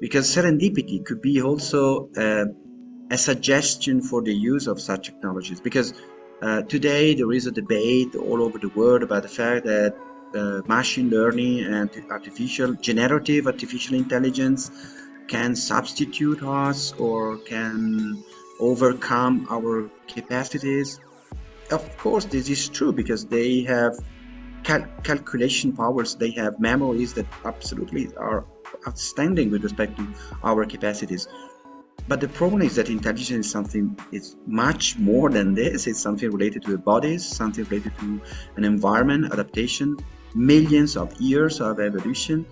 because serendipity could be also a suggestion for the use of such technologies. Because today there is a debate all over the world about the fact that machine learning and generative artificial intelligence can substitute us or can overcome our capacities. Of course, this is true because they have calculation powers, they have memories that absolutely are outstanding with respect to our capacities. But the problem is that intelligence is something, it's much more than this. It's something related to the bodies, something related to an environment, adaptation, millions of years of evolution.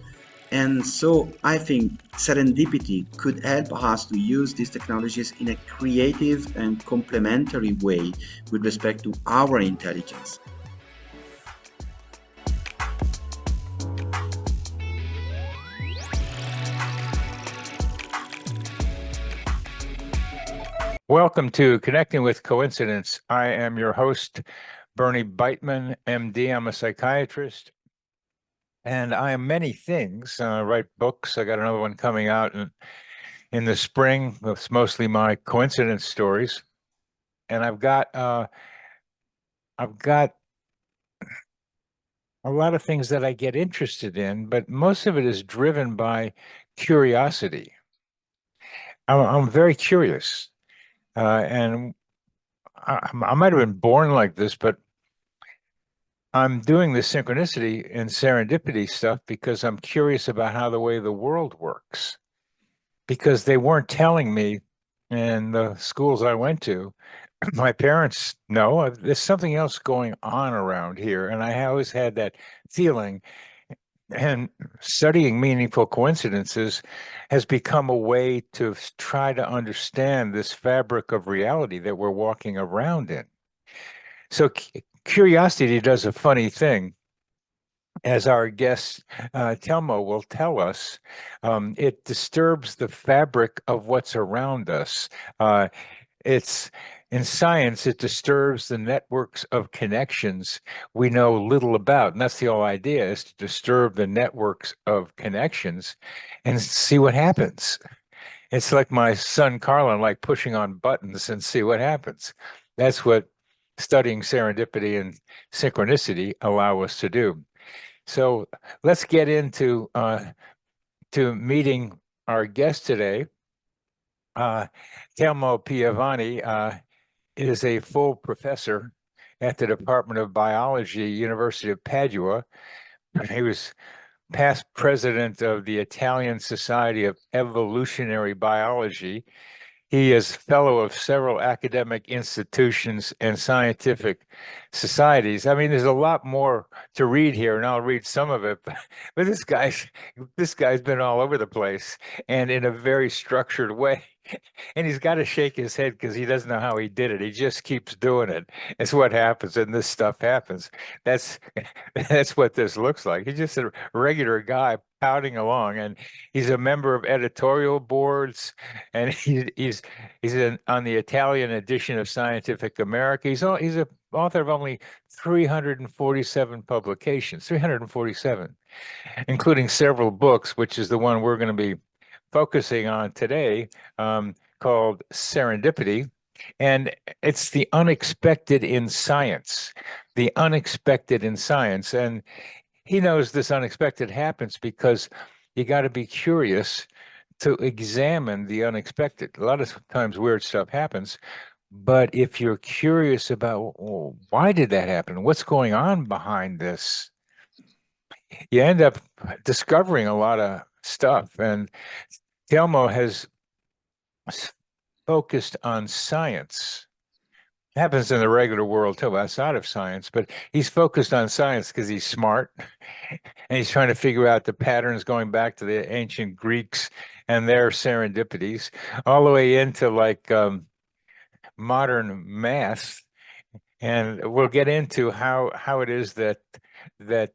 And so I think serendipity could help us to use these technologies in a creative and complementary way with respect to our intelligence. Welcome to Connecting with Coincidence. I am your host, Bernie Beitman, MD. I'm a psychiatrist, and I am many things. I write books. I got another one coming out in the spring. It's mostly my coincidence stories, and I've got a lot of things that I get interested in, but most of it is driven by curiosity. I'm very curious. And I might have been born like this, but I'm doing this synchronicity and serendipity stuff because I'm curious about how the way the world works. Because they weren't telling me in the schools I went to. My parents know there's something else going on around here. And I always had that feeling. And studying meaningful coincidences has become a way to try to understand this fabric of reality that we're walking around in. So curiosity does a funny thing. As our guest Telmo will tell us, it disturbs the fabric of what's around us. It's in science, it disturbs the networks of connections we know little about. And that's the whole idea, is to disturb the networks of connections and see what happens. It's like my son Carlin, like pushing on buttons and see what happens. That's what studying serendipity and synchronicity allow us to do. So let's get into to meeting our guest today. Telmo Pievani is a full professor at the Department of Biology, University of Padua. He was past president of the Italian Society of Evolutionary Biology. He is fellow of several academic institutions and scientific societies. I mean, there's a lot more to read here, and I'll read some of it. But this guy's been all over the place and in a very structured way. And he's got to shake his head because he doesn't know how he did it. He just keeps doing it. It's what happens, and this stuff happens. That's what this looks like. He's just a regular guy pouting along, and he's a member of editorial boards, and he's on the Italian edition of Scientific America. He's an author of only 347 publications, 347, including several books, which is the one we're going to be focusing on today, called Serendipity. And it's the unexpected in science, the unexpected in science. And he knows this unexpected happens because you got to be curious to examine the unexpected. A lot of times weird stuff happens, but if you're curious about, well, why did that happen? What's going on behind this? You end up discovering a lot of stuff. And Telmo has focused on science. It happens in the regular world too, outside of science, but he's focused on science because he's smart and he's trying to figure out the patterns going back to the ancient Greeks and their serendipities, all the way into like modern math. And we'll get into how it is that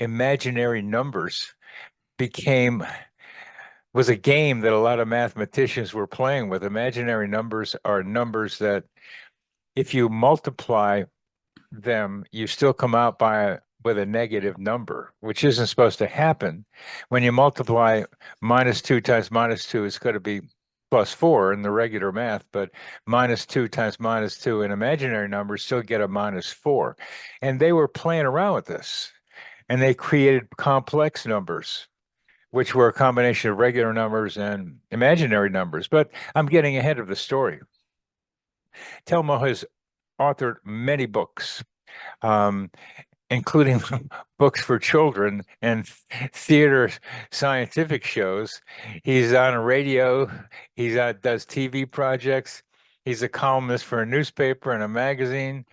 imaginary numbers was a game that a lot of mathematicians were playing with. Imaginary numbers are numbers that if you multiply them, you still come out by with a negative number, which isn't supposed to happen. When you multiply -2 times -2, it's going to be +4 in the regular math, but -2 times -2 in imaginary numbers still get a -4. And they were playing around with this, and they created complex numbers, which were a combination of regular numbers and imaginary numbers. But I'm getting ahead of the story. Telmo has authored many books, um, including books for children and theater scientific shows. He's on radio. Does TV projects. He's a columnist for a newspaper and a magazine.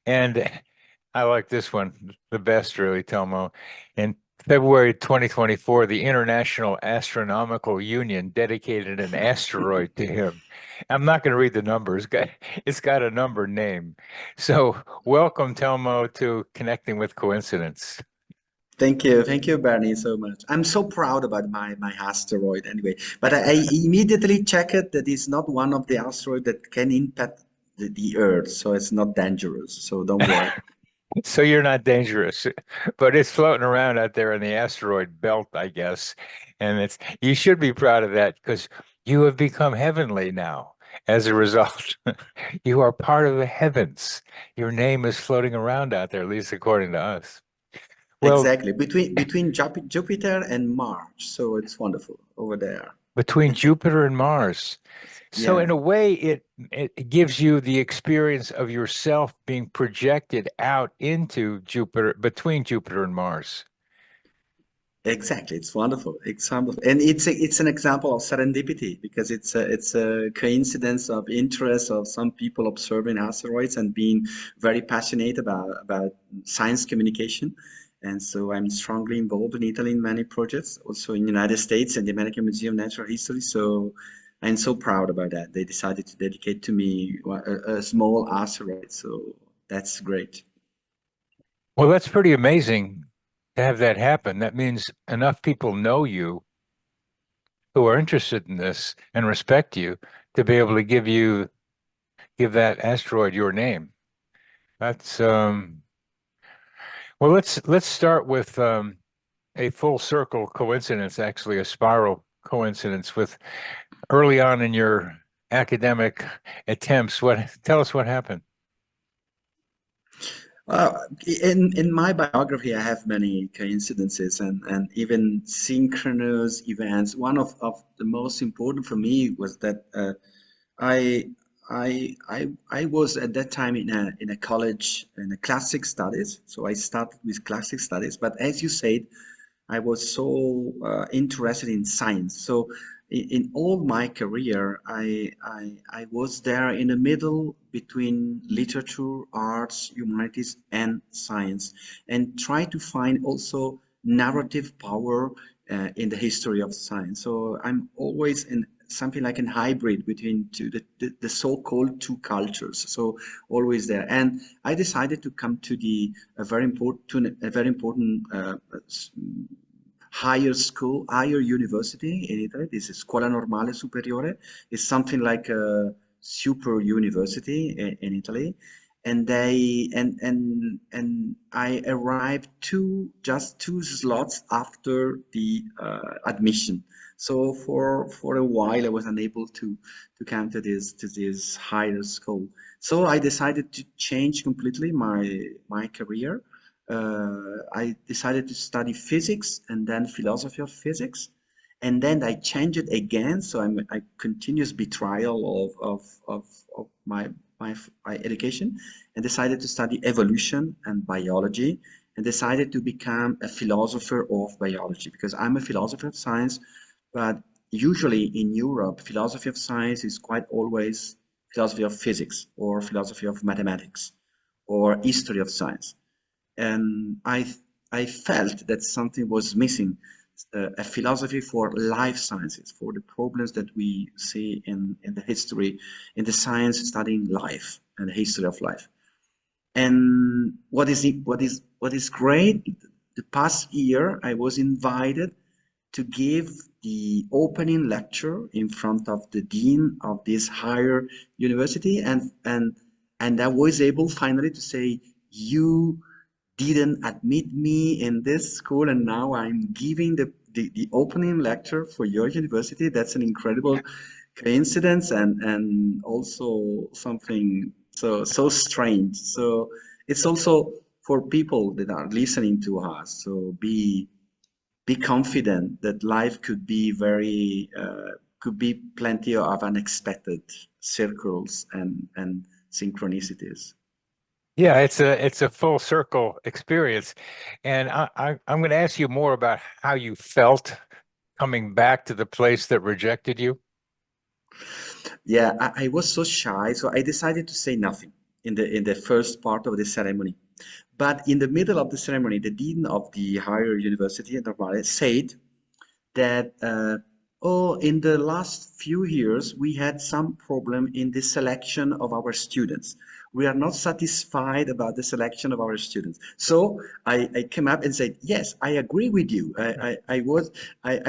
And I like this one the best, really, Telmo. In February 2024, the International Astronomical Union dedicated an asteroid to him. I'm not going to read the numbers. It's got a number name. So welcome, Telmo, to Connecting with Coincidence. Thank you, Bernie, so much. I'm so proud about my asteroid anyway. But I immediately checked that it's not one of the asteroids that can impact the Earth, so it's not dangerous. So don't worry. So you're not dangerous, but it's floating around out there in the asteroid belt, I guess. And you should be proud of that because you have become heavenly now as a result. You are part of the heavens. Your name is floating around out there, at least according to us. Well, Exactly. Between Jupiter and Mars. So it's wonderful over there. between Jupiter and Mars. So Yeah. in a way, it gives you the experience of yourself being projected out into Jupiter, between Jupiter and Mars. Exactly, it's wonderful. It's wonderful, and it's an example of serendipity because it's a coincidence of interest of some people observing asteroids and being very passionate about science communication. And so I'm strongly involved in Italy in many projects, also in the United States and the American Museum of Natural History. So I'm so proud about that. They decided to dedicate to me a small asteroid. So that's great. Well, that's pretty amazing to have that happen. That means enough people know you who are interested in this and respect you to be able to give that asteroid your name. That's well, let's start with a full circle coincidence, actually a spiral coincidence with early on in your academic attempts. Tell us what happened. Uh, in my biography, I have many coincidences and even synchronous events. One of the most important for me was that I I was at that time in a college in a classic studies. So I started with classic studies. But as you said, I was so interested in science. So in all my career, I was there in the middle between literature, arts, humanities, and science, and try to find also narrative power in the history of science. So I'm always in something like a hybrid between the so-called two cultures. So always there. And I decided to come to the a very important higher school, higher university in Italy. This is Scuola Normale Superiore. It's something like a super university in Italy. And I arrived just two slots after the admission. So for a while I was unable to come to this higher school. So I decided to change completely my career. I decided to study physics and then philosophy of physics. And then I changed it again. So I'm a continuous betrayal of my education and decided to study evolution and biology and decided to become a philosopher of biology because I'm a philosopher of science. But usually in Europe, philosophy of science is quite always philosophy of physics or philosophy of mathematics or history of science. And I felt that something was missing, a philosophy for life sciences, for the problems that we see in the history, in the science studying life and the history of life. And what is great, the past year I was invited to give the opening lecture in front of the dean of this higher university, and I was able finally to say, you didn't admit me in this school, and now I'm giving the opening lecture for your university. That's an incredible coincidence, and also something so strange. So it's also for people that are listening to us. So be confident that life could be very could be plenty of unexpected circles and synchronicities. Yeah, it's a full circle experience. And I'm going to ask you more about how you felt coming back to the place that rejected you. Yeah, I was so shy, so I decided to say nothing in the first part of the ceremony. But in the middle of the ceremony, the dean of the higher university, Normale, said that oh, in the last few years we had some problem in the selection of our students. We are not satisfied about the selection of our students. So I came up and said, yes, I agree with you. I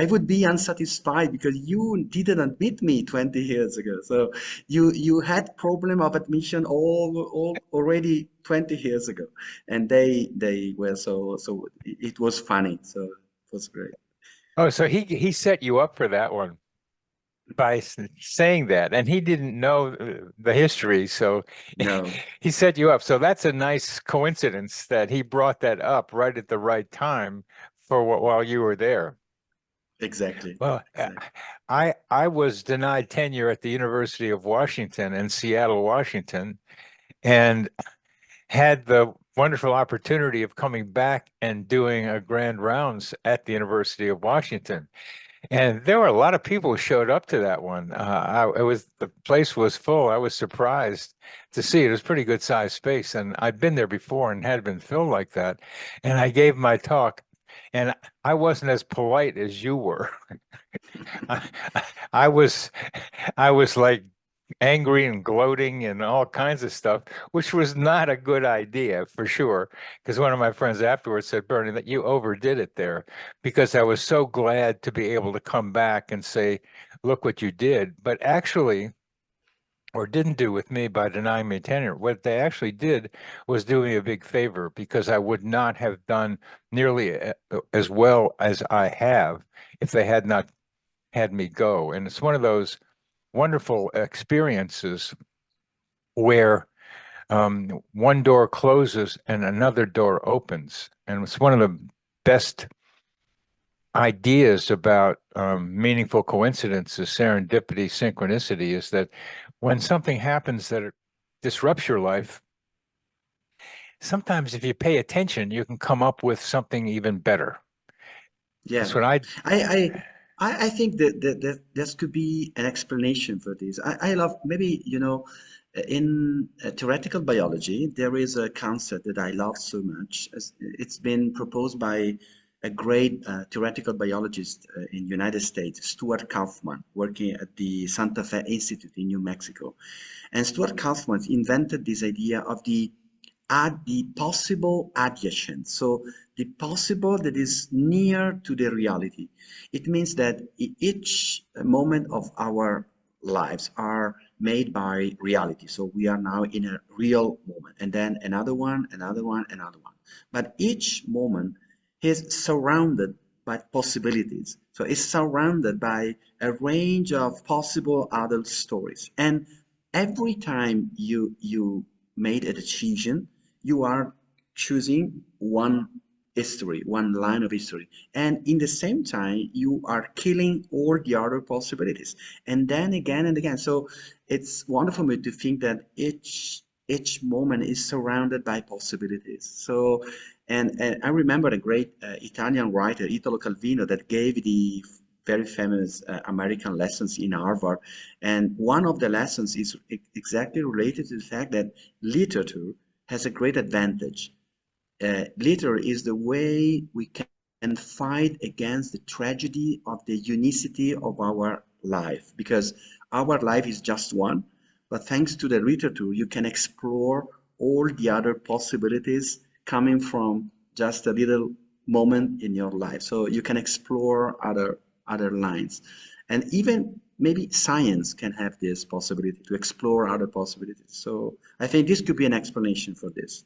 would be unsatisfied because you didn't admit me 20 years ago. So you had problem of admission all already 20 years ago, and they were so it was funny. So it was great. Oh, so he set you up for that one by saying that, and he didn't know the history, so No, he set you up. So that's a nice coincidence that he brought that up right at the right time for while you were there. exactly. Well, Exactly. I was denied tenure at the University of Washington in Seattle, Washington, and had the wonderful opportunity of coming back and doing a grand rounds at the University of Washington. And there were a lot of people who showed up to that one. It was the place was full. I was surprised to see it. It was pretty good sized space, and I'd been there before and had been filled like that. And I gave my talk, and I wasn't as polite as you were. I, I was, I was like angry and gloating and all kinds of stuff, which was not a good idea for sure. Because one of my friends afterwards said, Bernie, that you overdid it there, because I was so glad to be able to come back and say, look what you did. But actually, or didn't do with me by denying me tenure. What they actually did was do me a big favor, because I would not have done nearly as well as I have if they had not had me go. And it's one of those wonderful experiences where one door closes and another door opens. And it's one of the best ideas about meaningful coincidences, serendipity, synchronicity, is that when something happens that disrupts your life, sometimes if you pay attention, you can come up with something even better. Yeah, That's what I, I I I think that there could be an explanation for this. I love maybe in theoretical biology there is a concept that I love so much. It's been proposed by a great theoretical biologist in United States, Stuart Kaufman, working at the Santa Fe Institute in New Mexico. And Stuart Kaufman invented this idea of the possible adjacent. So the possible that is near to the reality. It means that each moment of our lives are made by reality. So we are now in a real moment, and then another one, another one, another one. But each moment is surrounded by possibilities. So it's surrounded by a range of possible adult stories. And every time you made a decision, you are choosing one history, one line of history. And in the same time, you are killing all the other possibilities. And then again and again. So it's wonderful to think that each moment is surrounded by possibilities. So, and I remember a great Italian writer, Italo Calvino, that gave the very famous American lessons in Harvard. And one of the lessons is exactly related to the fact that literature has a great advantage. Literature is the way we can fight against the tragedy of the unicity of our life, because our life is just one, but thanks to the literature, you can explore all the other possibilities coming from just a little moment in your life. So you can explore other lines. And even maybe science can have this possibility to explore other possibilities. So I think this could be an explanation for this.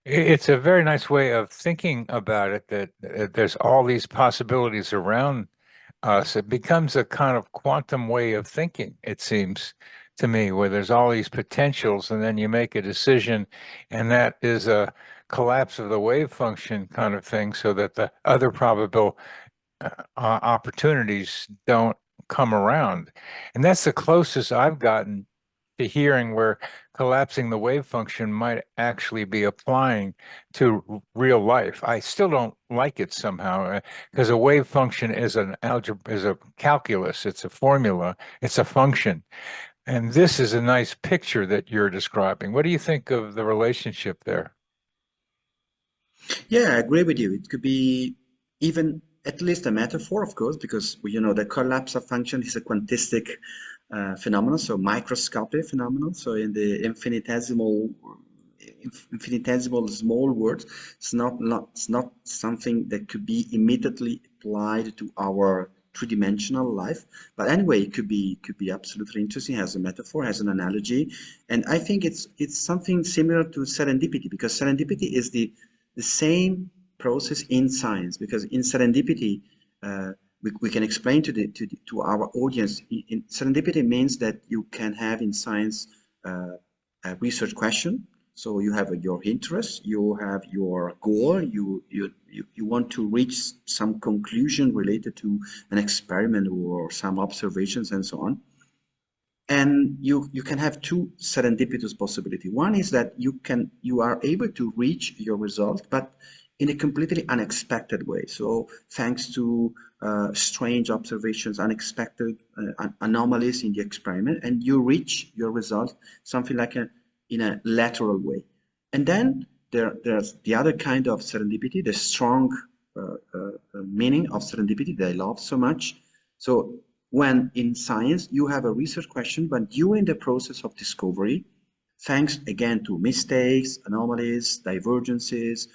It's a very nice way of thinking about it that there's all these possibilities around us. It becomes a kind of quantum way of thinking, it seems to me, where there's all these potentials and then you make a decision, and that is a collapse of the wave function kind of thing, so that the other probable opportunities don't come around. And that's the closest I've gotten to hearing where collapsing the wave function might actually be applying to real life. I still don't like it somehow because a wave function is an algebra, is a calculus, it's a formula, it's a function. And this is a nice picture that you're describing. What do you think of the relationship there? Yeah, I agree with you. It could be even at least a metaphor, of course, because the collapse of function is a quantistic phenomenon, so microscopic phenomenon. So in the infinitesimal small words, it's not something that could be immediately applied to our three-dimensional life. But anyway, it could be absolutely interesting as a metaphor, as an analogy, and I think it's something similar to serendipity, because serendipity is the same process in science, because in serendipity we can explain to our audience. Serendipity means that you can have in science a research question. So you have your interest, you have your goal, you want to reach some conclusion related to an experiment or some observations and so on. And you can have two serendipitous possibility. One is that you are able to reach your result, but in a completely unexpected way. So thanks to strange observations, unexpected anomalies in the experiment, and you reach your result something like in a lateral way. And then there's the other kind of serendipity, the strong meaning of serendipity that I love so much. So when in science you have a research question, but during the process of discovery, thanks again to mistakes, anomalies, divergences,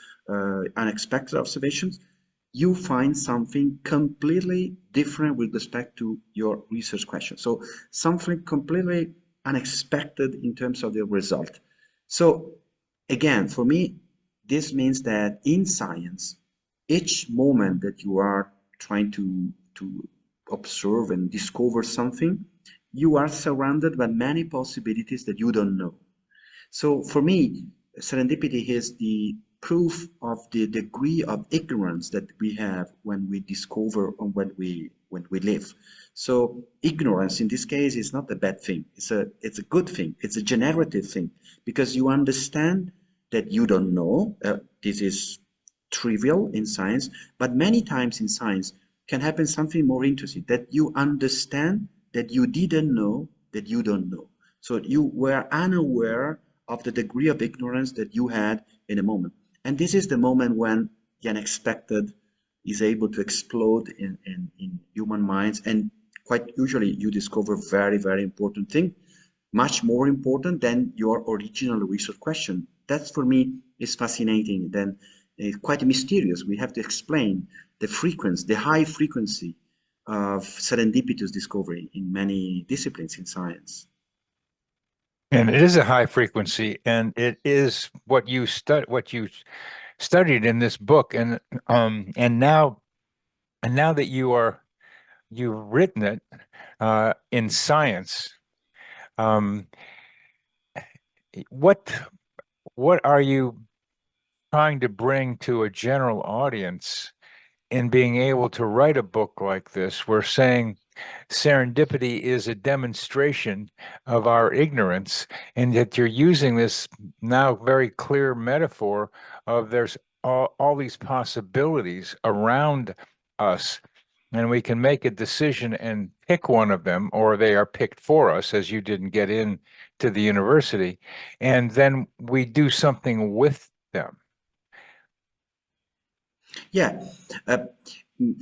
unexpected observations, you find something completely different with respect to your research question. So something completely unexpected in terms of the result. So again, for me, this means that in science, each moment that you are trying to observe and discover something, you are surrounded by many possibilities that you don't know. So for me, serendipity is the proof of the degree of ignorance that we have when we discover or when we live. So ignorance in this case is not a bad thing. It's a good thing. It's a generative thing, because you understand that you don't know. This is trivial in science, but many times in science can happen something more interesting, that you understand that you didn't know that you don't know. So you were unaware of the degree of ignorance that you had in a moment. And this is the moment when the unexpected is able to explode in human minds. And quite usually you discover very, very important thing, much more important than your original research question. That's for me is fascinating. Then quite mysterious. We have to explain the frequency, the high frequency of serendipitous discovery in many disciplines in science. And it is a high frequency, and it is what you studied in this book, and now that you've written it in science, um, what what are you trying to bring to a general audience in being able to write a book like this? We're saying serendipity is a demonstration of our ignorance, and that you're using this now very clear metaphor of there's all these possibilities around us, and we can make a decision and pick one of them, or they are picked for us, as you didn't get in to the university, and then we do something with them. Yeah, uh,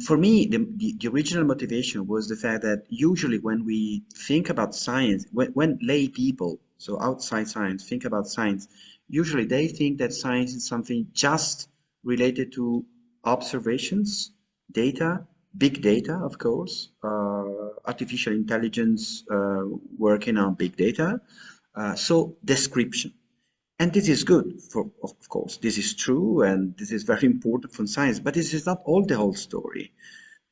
for me, the original motivation was the fact that usually when we think about science, when lay people, so outside science, think about science, usually they think that science is something just related to observations, data, big data, of course, artificial intelligence working on big data, so description. And this is good, for, of course, this is true, and this is very important for science, but this is not all the whole story.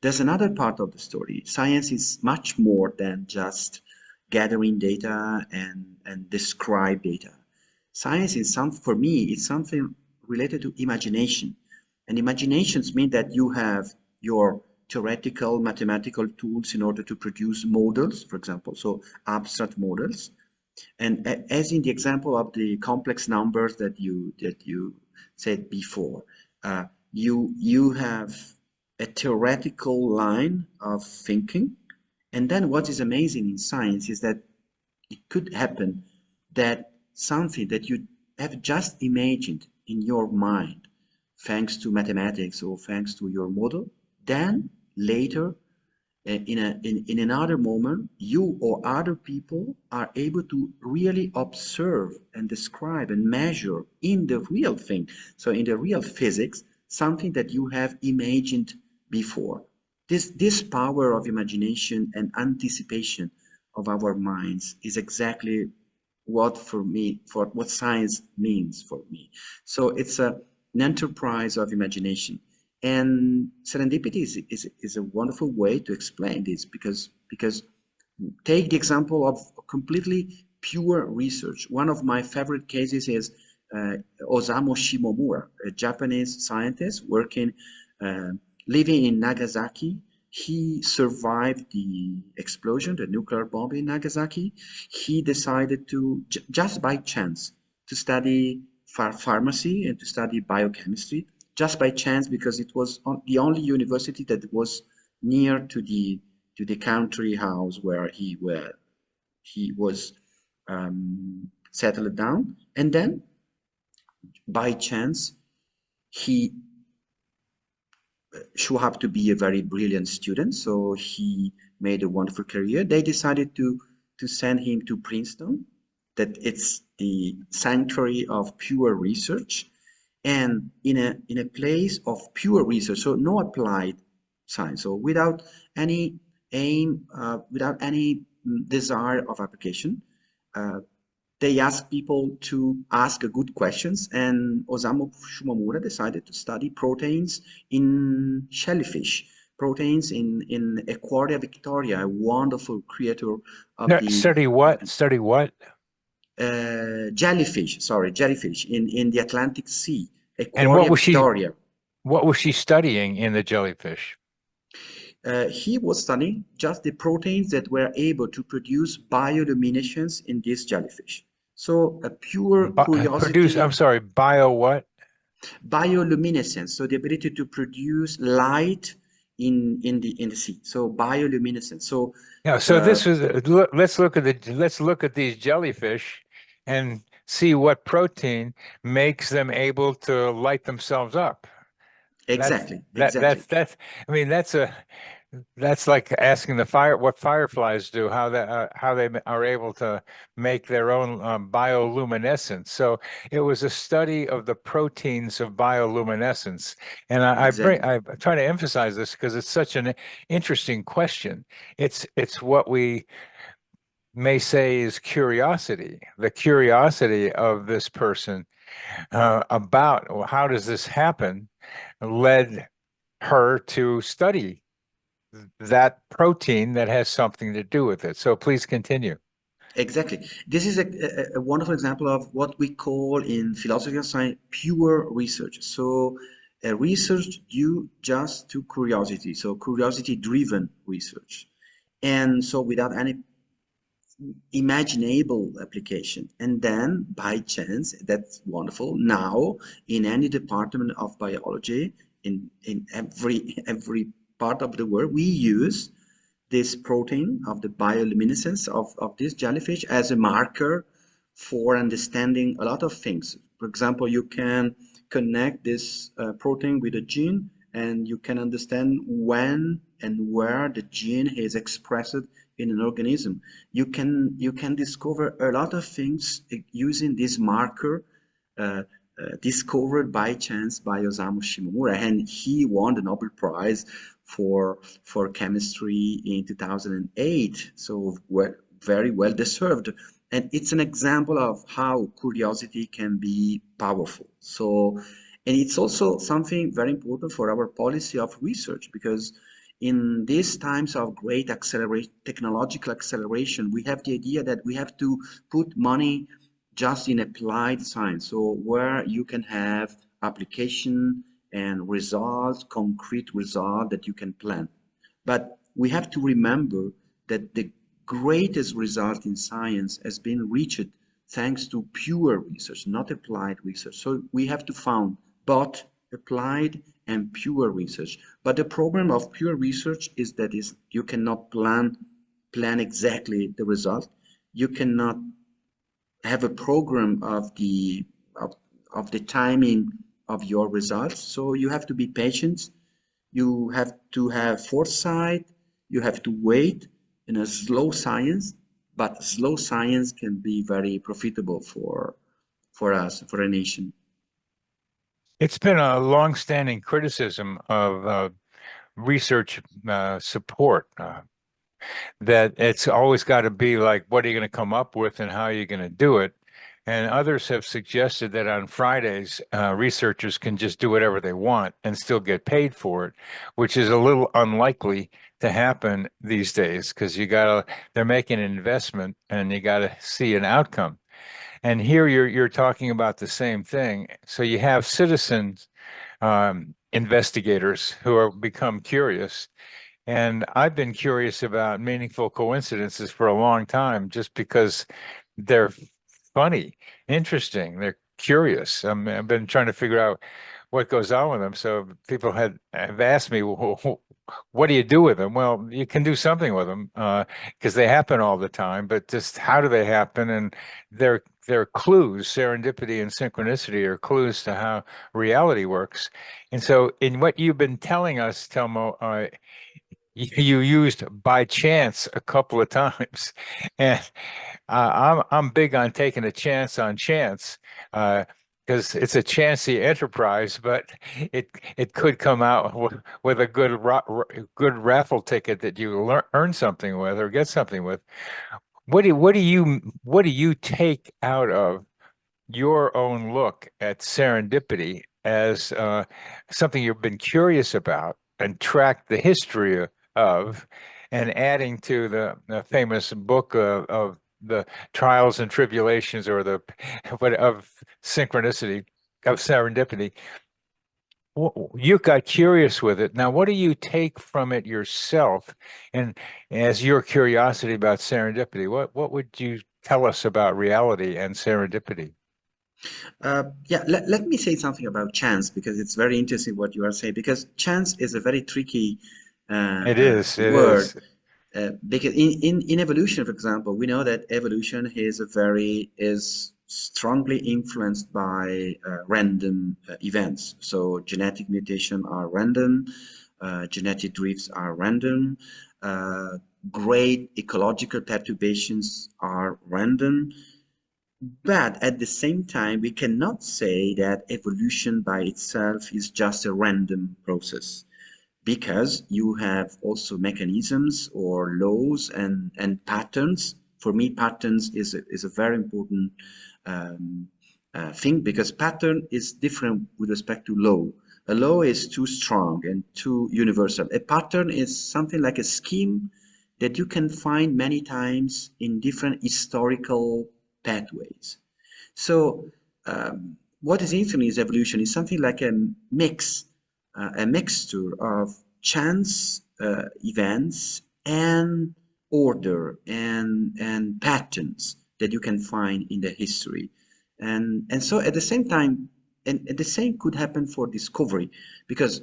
There's another part of the story. Science is much more than just gathering data and describe data. Science is for me, it's something related to imagination. And imaginations mean that you have your theoretical mathematical tools in order to produce models, for example, so abstract models. And as in the example of the complex numbers that you said before, you have a theoretical line of thinking, and then what is amazing in science is that it could happen that something that you have just imagined in your mind, thanks to mathematics or thanks to your model, then later in another moment, you or other people are able to really observe and describe and measure in the real thing, so in the real physics, something that you have imagined before. This power of imagination and anticipation of our minds is exactly what for me, for what science means for me. So it's an enterprise of imagination. And serendipity is a wonderful way to explain this because take the example of completely pure research. One of my favorite cases is Osamu Shimomura, a Japanese scientist working, uh, living in Nagasaki. He survived the explosion, the nuclear bomb in Nagasaki. He decided to, just by chance, to study pharmacy and to study biochemistry, just by chance because it was the only university that was near to the country house where he was settled down. And then by chance he show up to be a very brilliant student, so he made a wonderful career. They decided to send him to Princeton, that it's the sanctuary of pure research, and in a place of pure research, so no applied science, so without any aim, without any desire of application. Uh, they asked people to ask good questions, and Osamu Shumamura decided to study proteins in jellyfish, proteins in Aquaria Victoria, a wonderful creature of No, the study what? Study what? jellyfish, sorry, jellyfish in the Atlantic Sea, And Aquaria Victoria. what was she studying in the jellyfish? He was studying just the proteins that were able to produce bioluminescence in this jellyfish. So a pure I'm curiosity. sorry, bio what? Bioluminescence, so the ability to produce light in the sea. So bioluminescence. So Yeah, so uh, this is let's look at these jellyfish and see what protein makes them able to light themselves up. That's exactly, exactly, that's I mean that's like asking the fire what fireflies do, how they are able to make their own bioluminescence. So it was a study of the proteins of bioluminescence, and exactly, I try to emphasize this because it's such an interesting question. It's what we may say is curiosity, the curiosity of this person about well, how does this happen, led her to study that protein that has something to do with it. So please continue. exactly. This is a wonderful example of what we call in philosophy of science pure research. So research due just to curiosity. So curiosity-driven research. And so without any imaginable application, and then by chance, that's wonderful, now in any department of biology in every part of the world we use this protein of the bioluminescence of this jellyfish as a marker for understanding a lot of things. For example, you can connect this protein with a gene, and you can understand when and where the gene is expressed in an organism. You can discover a lot of things using this marker uh, discovered by chance by Osamu Shimomura, and he won the Nobel Prize for chemistry in 2008. So very well deserved. And it's an example of how curiosity can be powerful. So, and it's also something very important for our policy of research, because in these times of great technological acceleration, we have the idea that we have to put money just in applied science. So where you can have application and results, concrete result that you can plan. But we have to remember that the greatest result in science has been reached thanks to pure research, not applied research. So we have to found both applied and pure research. But the problem of pure research is that you cannot plan exactly the result. You cannot have a program of, of the timing of your results. So you have to be patient, you have to have foresight, you have to wait in a slow science, but slow science can be very profitable for us, for a nation. It's been a long-standing criticism of research support. That it's always got to be like, what are you going to come up with and how are you going to do it? And others have suggested that on Fridays, researchers can just do whatever they want and still get paid for it, which is a little unlikely to happen these days because they're making an investment and you got to see an outcome. And here you're talking about the same thing. So you have citizens, investigators who are become curious, and I've been curious about meaningful coincidences for a long time just because they're funny, interesting, they're curious. I've been trying to figure out what goes on with them. So people have asked me, well, what do you do with them? Well, you can do something with them because they happen all the time, but just how do they happen? And they're clues, serendipity and synchronicity are clues to how reality works. And so in what you've been telling us, Telmo, you used by chance a couple of times, and I'm big on taking a chance on chance because it's a chancy enterprise, but it could come out with a good raffle ticket that you earn something with or get something with. What do you take out of your own look at serendipity as something you've been curious about and tracked the history of, and adding to the famous book of the trials and tribulations or the what of synchronicity of serendipity. You got curious with it. Now, what do you take from it yourself? And as your curiosity about serendipity, what would you tell us about reality and serendipity? Yeah, let me say something about chance, because it's very interesting what you are saying, because chance is a very tricky It is, it word. is. Because in evolution, for example, we know that evolution is strongly influenced by random events. So genetic mutation are random, genetic drifts are random, uh, great ecological perturbations are random. But at the same time, we cannot say that evolution by itself is just a random process, because you have also mechanisms or laws and patterns. For me, patterns is a very important um, thing, because pattern is different with respect to law. A law is too strong and too universal. A pattern is something like a scheme that you can find many times in different historical pathways. So what is interesting is evolution is something like a mixture of chance events and order and patterns that you can find in the history. And so at the same time, and the same could happen for discovery, because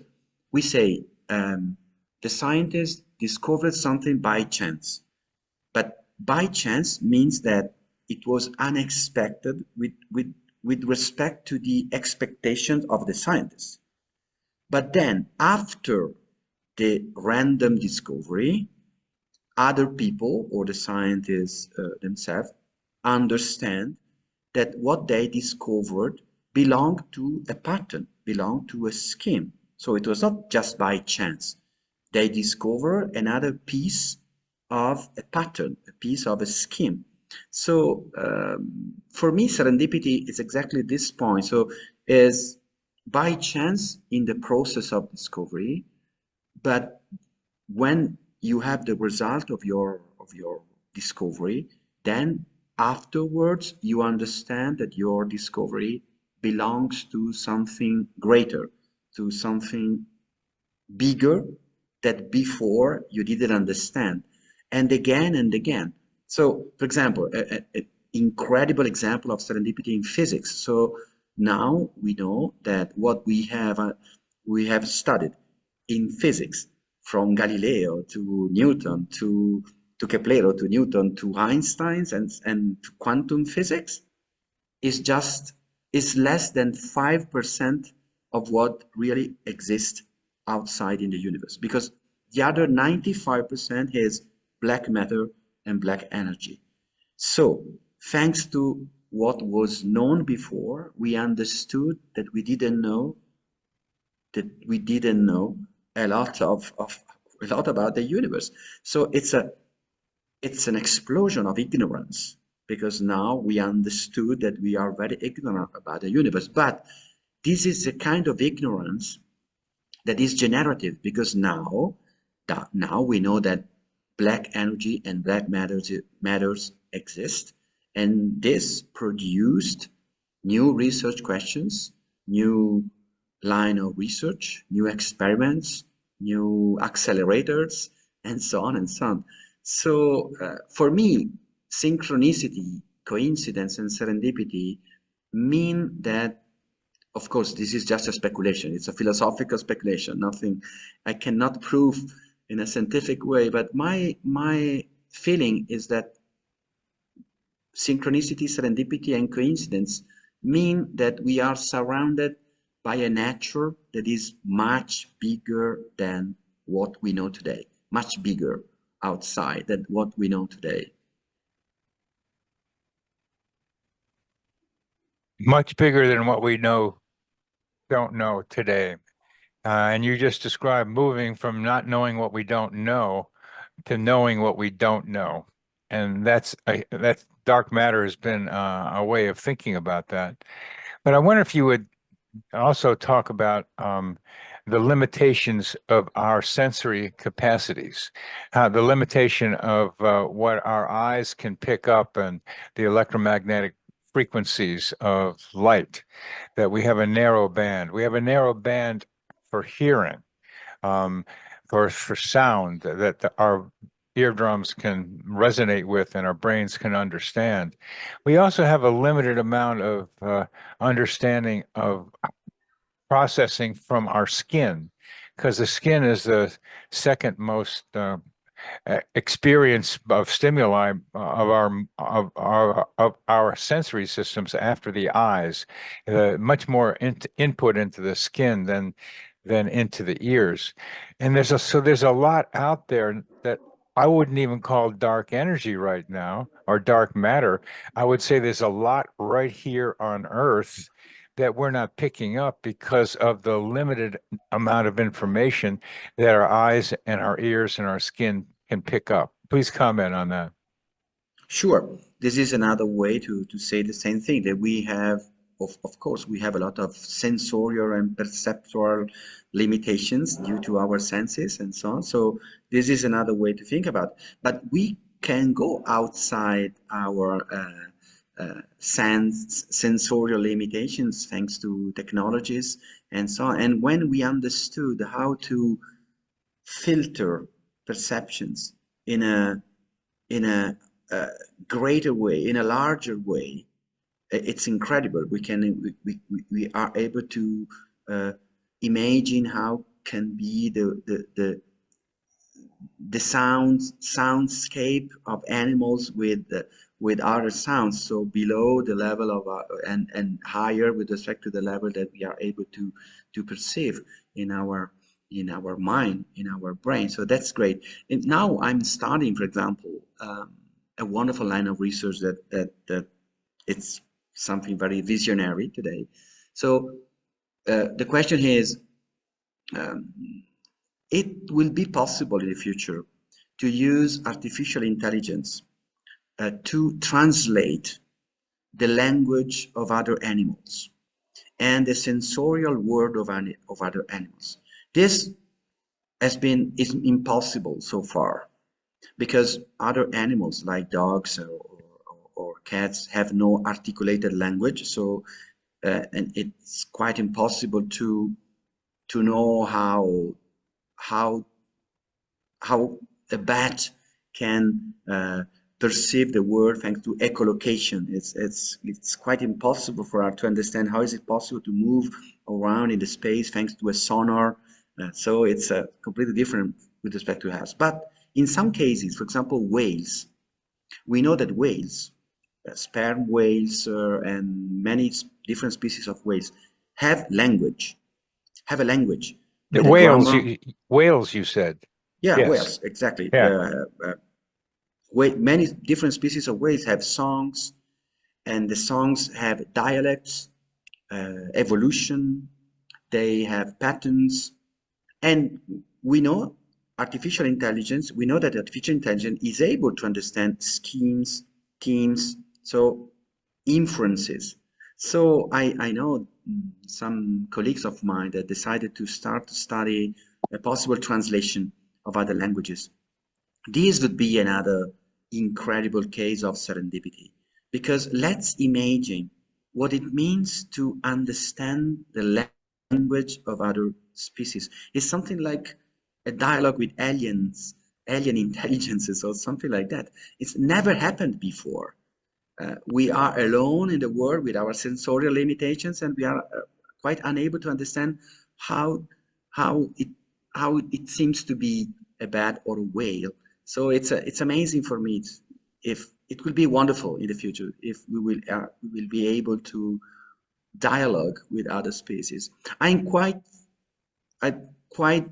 we say the scientists discovered something by chance, but by chance means that it was unexpected with respect to the expectations of the scientists. But then, after the random discovery, other people or the scientists themselves understand that what they discovered belonged to a pattern, belonged to a scheme. So it was not just by chance. They discover another piece of a pattern, a piece of a scheme. So for me, serendipity is exactly this point. So is by chance in the process of discovery, but when you have the result of your discovery, then afterwards you understand that your discovery belongs to something greater, to something bigger that before you didn't understand, and again and again. So for example, an incredible example of serendipity in physics. So now we know that what we have studied in physics, from Galileo to Newton to Kepler to Newton to Einstein's and to quantum physics, is just is less than 5% of what really exists outside in the universe, because the other 95% is black matter and black energy. So thanks to what was known before, we understood that we didn't know a lot about the universe. So it's an explosion of ignorance, because now we understood that we are very ignorant about the universe. But this is a kind of ignorance that is generative, because now we know that black energy and black matters exist, and this produced new research questions, new line of research, new experiments, new accelerators, and so on and so on. So for me, synchronicity, coincidence, and serendipity mean that, of course, this is just a speculation. It's a philosophical speculation. Nothing I cannot prove in a scientific way. But my feeling is that synchronicity, serendipity, and coincidence mean that we are surrounded by a nature that is much bigger than what we know today, much bigger outside than what we know today. Much bigger than what we don't know today. And you just described moving from not knowing what we don't know to knowing what we don't know. And that's dark matter has been a way of thinking about that. But I wonder if you would also talk about the limitations of our sensory capacities, the limitation of what our eyes can pick up and the electromagnetic frequencies of light, that we have a narrow band. We have a narrow band for hearing, um, for sound that our eardrums can resonate with and our brains can understand. We also have a limited amount of understanding of processing from our skin, because the skin is the second most experience of stimuli of our sensory systems after the eyes. Much more input into the skin than into the ears. And there's a lot out there that I wouldn't even call dark energy right now or dark matter. I would say there's a lot right here on Earth that we're not picking up because of the limited amount of information that our eyes and our ears and our skin can pick up. Please comment on that. Sure, this is another way to say the same thing, that we have, of course, we have a lot of sensorial and perceptual limitations due to our senses and so on. So this is another way to think about it. But we can go outside our sensorial limitations thanks to technologies and so on. And when we understood how to filter perceptions in a greater way, in a larger way, it's incredible. We are able to imagine how can be the soundscape of animals with other sounds, so below the level of and higher with respect to the level that we are able to perceive in our mind, in our brain. So that's great. And now I'm starting, for example, a wonderful line of research that it's something very visionary today. So the question is, um, it will be possible in the future to use artificial intelligence to translate the language of other animals and the sensorial world of other animals. This is impossible so far because other animals like dogs or cats have no articulated language. So and it's quite impossible to know how how a bat can perceive the world thanks to echolocation. It's quite impossible for us to understand how is it possible to move around in the space thanks to a sonar. So it's completely different with respect to us. But in some cases, for example, whales, we know that whales, sperm whales, and many different species of whales have language, have a language with a Whales, grammar. whales, you said. Yeah, Yes. whales, exactly. Yeah. Many different species of whales have songs, and the songs have dialects, evolution, they have patterns, and we know we know that artificial intelligence is able to understand schemes, themes, so inferences. So I know some colleagues of mine that decided to start to study a possible translation of other languages. This would be another incredible case of serendipity, because let's imagine what it means to understand the language of other species. It's something like a dialogue with aliens, alien intelligences, or something like that. It's never happened before. We are alone in the world with our sensorial limitations, and we are quite unable to understand how how it how it seems to be a bat or a whale. So it's amazing for me. If it will be wonderful in the future if we will be able to dialogue with other species. I'm quite I quite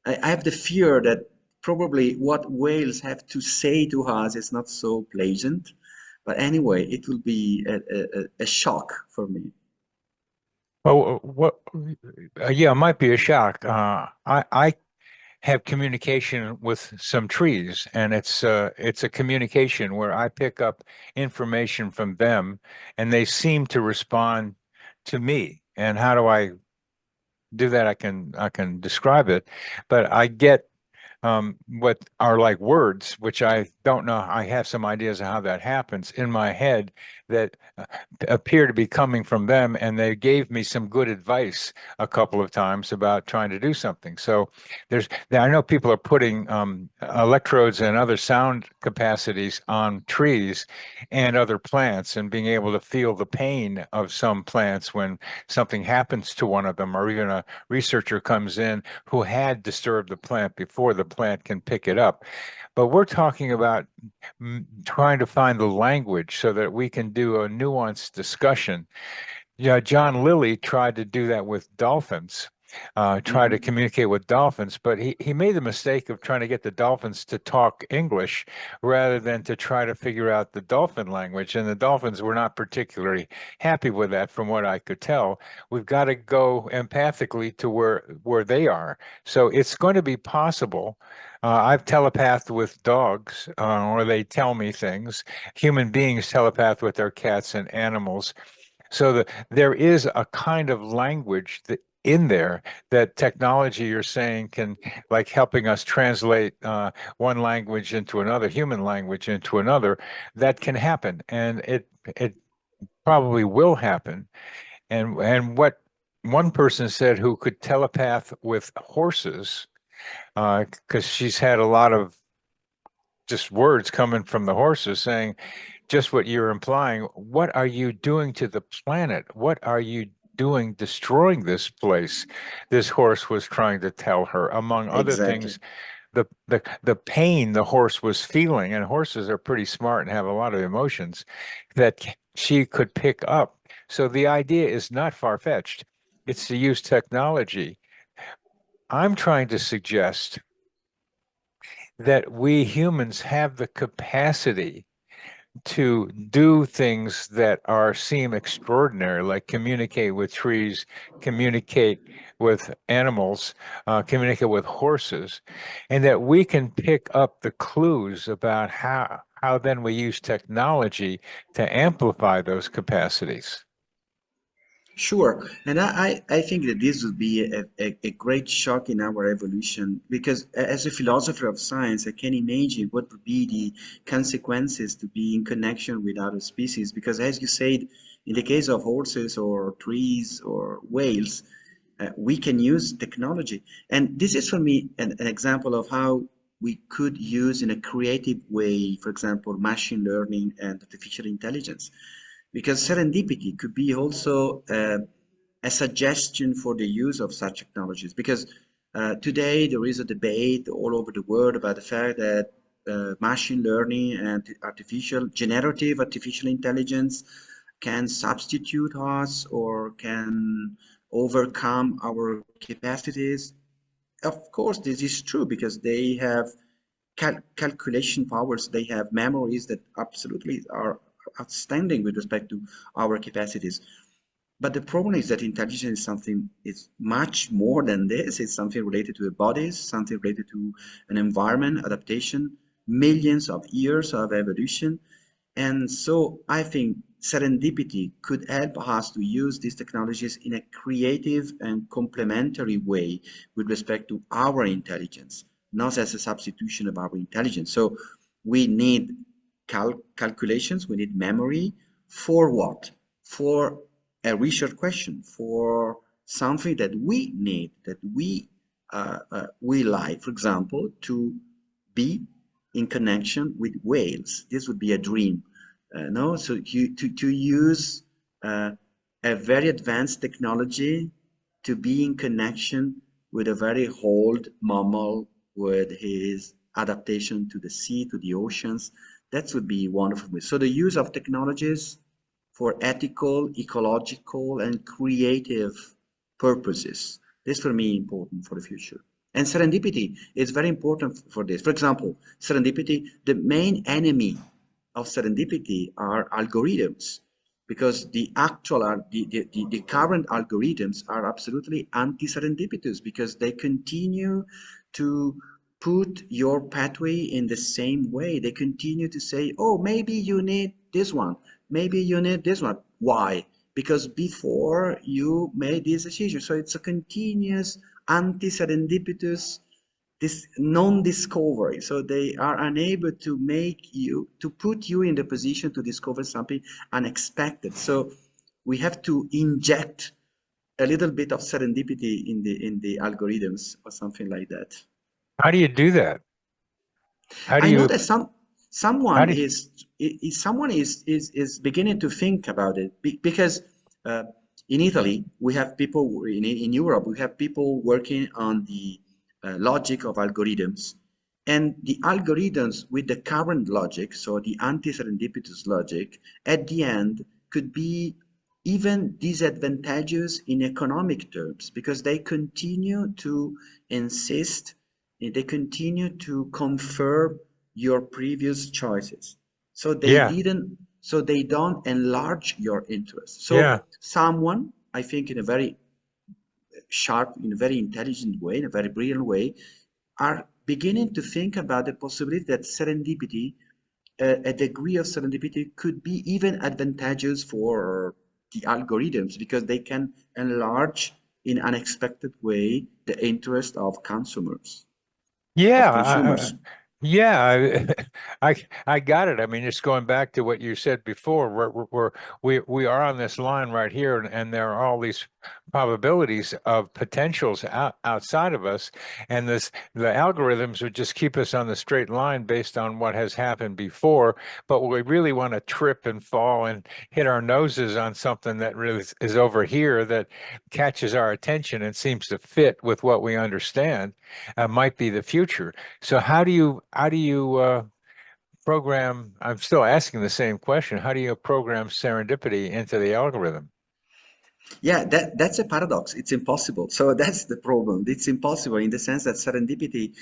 I have the fear that probably what whales have to say to us is not so pleasant. But anyway, it will be a shock for me. Well, yeah, it might be a shock. I have communication with some trees, and it's a communication where I pick up information from them, and they seem to respond to me. And how do I do that? I can describe it, but I get what are like words, which I don't know. I have some ideas of how that happens in my head that appear to be coming from them, and they gave me some good advice a couple of times about trying to do something. So I know people are putting electrodes and other sound capacities on trees and other plants and being able to feel the pain of some plants when something happens to one of them, or even a researcher comes in who had disturbed the plant before the plant can pick it up. But we're talking about trying to find the language so that we can do a nuanced discussion. Yeah, John Lilly tried to do that with dolphins, tried to Mhm. communicate with dolphins, but he made the mistake of trying to get the dolphins to talk English rather than to try to figure out the dolphin language. And the dolphins were not particularly happy with that, from what I could tell. We've got to go empathically to where they are. So it's going to be possible. I've telepathed with dogs, or they tell me things. Human beings telepath with their cats and animals. So there is a kind of language that in there that technology you're saying can like helping us translate one language into another, human language into another, that can happen. And it probably will happen. And what one person said who could telepath with horses, because she's had a lot of just words coming from the horses saying, just what you're implying. What are you doing to the planet? What are you doing destroying this place? This horse was trying to tell her, among other Exactly. things, the pain the horse was feeling, and horses are pretty smart and have a lot of emotions that she could pick up. So the idea is not far-fetched. It's to use technology. I'm trying to suggest that we humans have the capacity to do things that are seem extraordinary, like communicate with trees, communicate with animals, communicate with horses, and that we can pick up the clues about how then we use technology to amplify those capacities. Sure, and I think that this would be a great shock in our evolution because as a philosopher of science, I can imagine what would be the consequences to be in connection with other species. Because as you said, in the case of horses or trees or whales, we can use technology. And this is for me an example of how we could use in a creative way, for example, machine learning and artificial intelligence because serendipity could be also a suggestion for the use of such technologies. Because today there is a debate all over the world about the fact that machine learning and generative artificial intelligence can substitute us or can overcome our capacities. Of course, this is true because they have calculation powers, they have memories that absolutely are outstanding with respect to our capacities. But the problem is that intelligence is something, it's much more than this. It's something related to the bodies, something related to an environment, adaptation, millions of years of evolution. And so I think serendipity could help us to use these technologies in a creative and complementary way with respect to our intelligence, not as a substitution of our intelligence. So we need calculations, we need memory for what? For a research question, for something that we need, that we like, for example, to be in connection with whales. This would be a dream. No, so to use uh, a very advanced technology to be in connection with a very old mammal, with his adaptation to the sea, to the oceans, that would be wonderful. So the use of technologies for ethical, ecological, and creative purposes. This for me important for the future. And serendipity is very important for this. For example, serendipity, the main enemy of serendipity are algorithms because the current algorithms are absolutely anti-serendipitous because they continue to put your pathway in the same way. They continue to say, oh, maybe you need this one, maybe you need this one. Why? Because before you made this decision. So it's a continuous anti-serendipitous this non-discovery. So they are unable to make you, to put you in the position to discover something unexpected. So we have to inject a little bit of serendipity in the algorithms or something like that. How do you do that? How do I know you, that how someone do, is beginning to think about it because uh, in Italy we have people in Europe we have people working on the logic of algorithms, and the algorithms with the current logic, so the anti-serendipitous logic, at the end could be even disadvantageous in economic terms because they continue to insist, they continue to confirm your previous choices. So yeah, they don't enlarge your interest. So yeah. someone, I think in a very sharp, in a very intelligent way, in a very brilliant way, are beginning to think about the possibility that serendipity, a degree of serendipity could be even advantageous for the algorithms because they can enlarge in unexpected way the interest of consumers, Yeah, of consumers. yeah, I got it. I mean, just going back to what you said before, we are on this line right here, and there are all these probabilities of potentials outside of us, and the algorithms would just keep us on the straight line based on what has happened before. But we really want to trip and fall and hit our noses on something that really is over here that catches our attention and seems to fit with what we understand might be the future. So how do you program? I'm still asking the same question. How do you program serendipity into the algorithm? Yeah, that's a paradox. It's impossible. So that's the problem. It's impossible in the sense that serendipity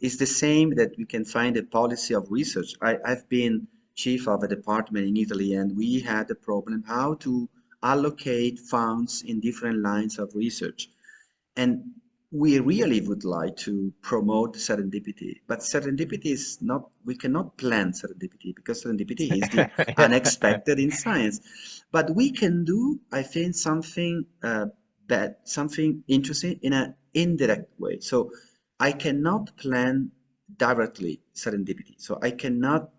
is the same that we can find a policy of research. I've been chief of a department in Italy, and we had a problem how to allocate funds in different lines of research. And we really would like to promote serendipity, but serendipity is not, we cannot plan serendipity because serendipity is the unexpected in science. But we can do, I think, something something interesting in an indirect way. So I cannot plan directly serendipity. So I cannot